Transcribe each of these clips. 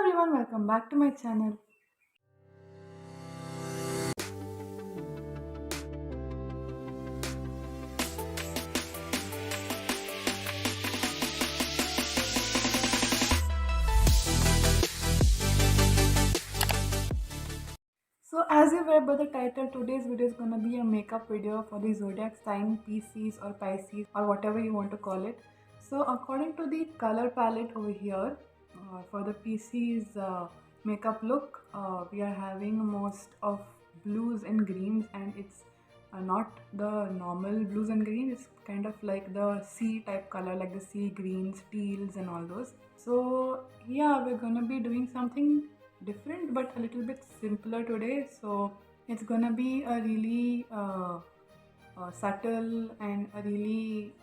everyone, welcome back to my channel. So as you read by the title, today's video is gonna be a makeup video for the zodiac sign Pisces or Pisces or whatever you want to call it. So according to the color palette over here, for the Pisces makeup look, we are having most of blues and greens, and it's not the normal blues and greens. It's kind of like the sea type color, like the sea greens, teals and all those. So yeah, we're gonna be doing something different but a little bit simpler today. So it's gonna be a really subtle and a really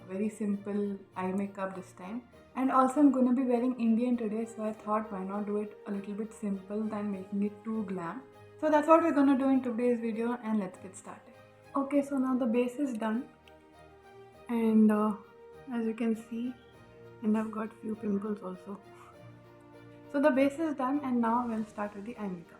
very simple eye makeup this time. And also I'm gonna be wearing Indian today, so I thought why not do it a little bit simple than making it too glam. So that's what we're gonna do in today's video, and let's get started. Okay, so now the base is done, and as you can see, and I've got few pimples also. So the base is done, and now we'll start with the eye makeup.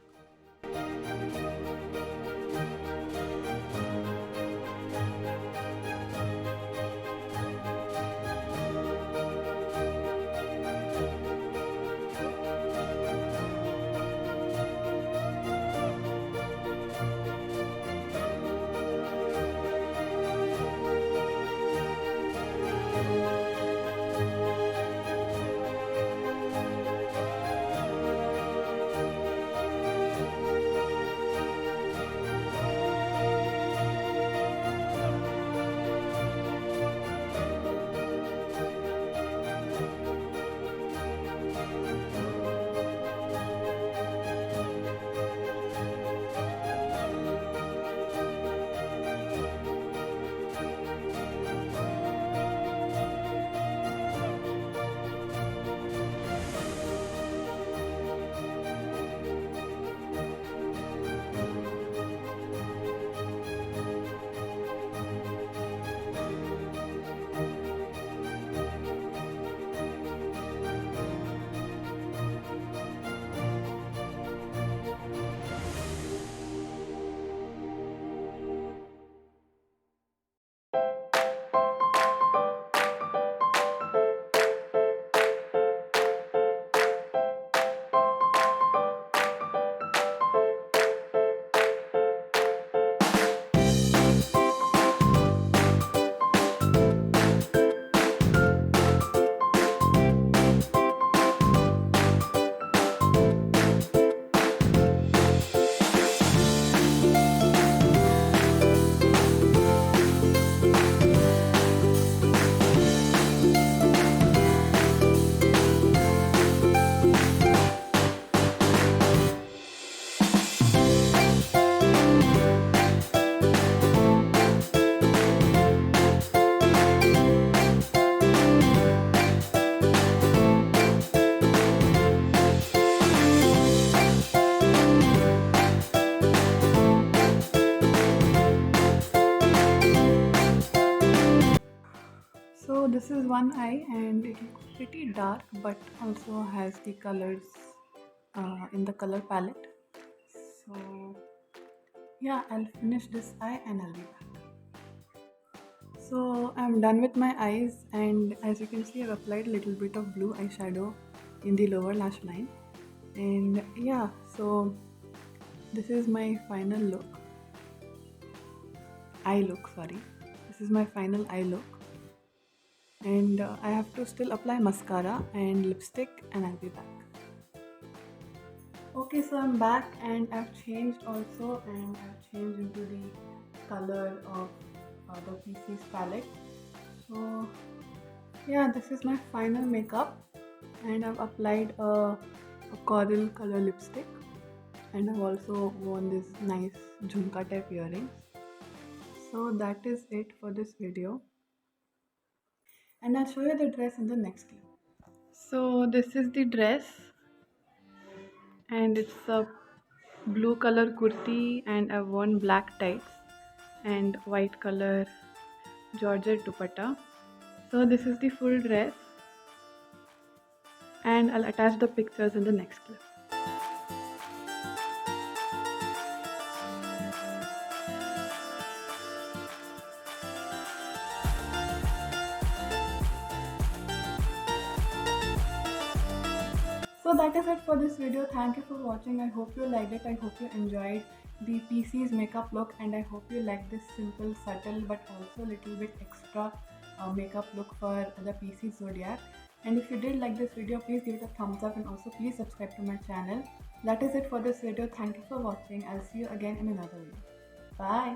So this is one eye, and it looks pretty dark but also has the colors in the color palette. So yeah, I'll finish this eye and I'll be back. So I'm done with my eyes, and as you can see, I've applied a little bit of blue eyeshadow in the lower lash line. And yeah, so this is my final look. Eye look, sorry. This is my final eye look. And I have to still apply mascara and lipstick, and I'll be back. Okay, so I'm back, and I've changed also, and I've changed into the color of the Pisces palette. So yeah, this is my final makeup, and I've applied a coral color lipstick, and I've also worn this nice jhumka type earrings. So that is it for this video, and I'll show you the dress in the next clip. So this is the dress, and it's a blue color kurti, and I've worn black tights and white color georgette dupatta. So this is the full dress, and I'll attach the pictures in the next clip. So that is it for this video. Thank you for watching. I hope you liked it. I hope you enjoyed the PC's makeup look, and I hope you like this simple, subtle, but also little bit extra makeup look for the PC Zodiac. And if you did like this video, please give it a thumbs up and also please subscribe to my channel. That is it for this video. Thank you for watching. I'll see you again in another video. Bye.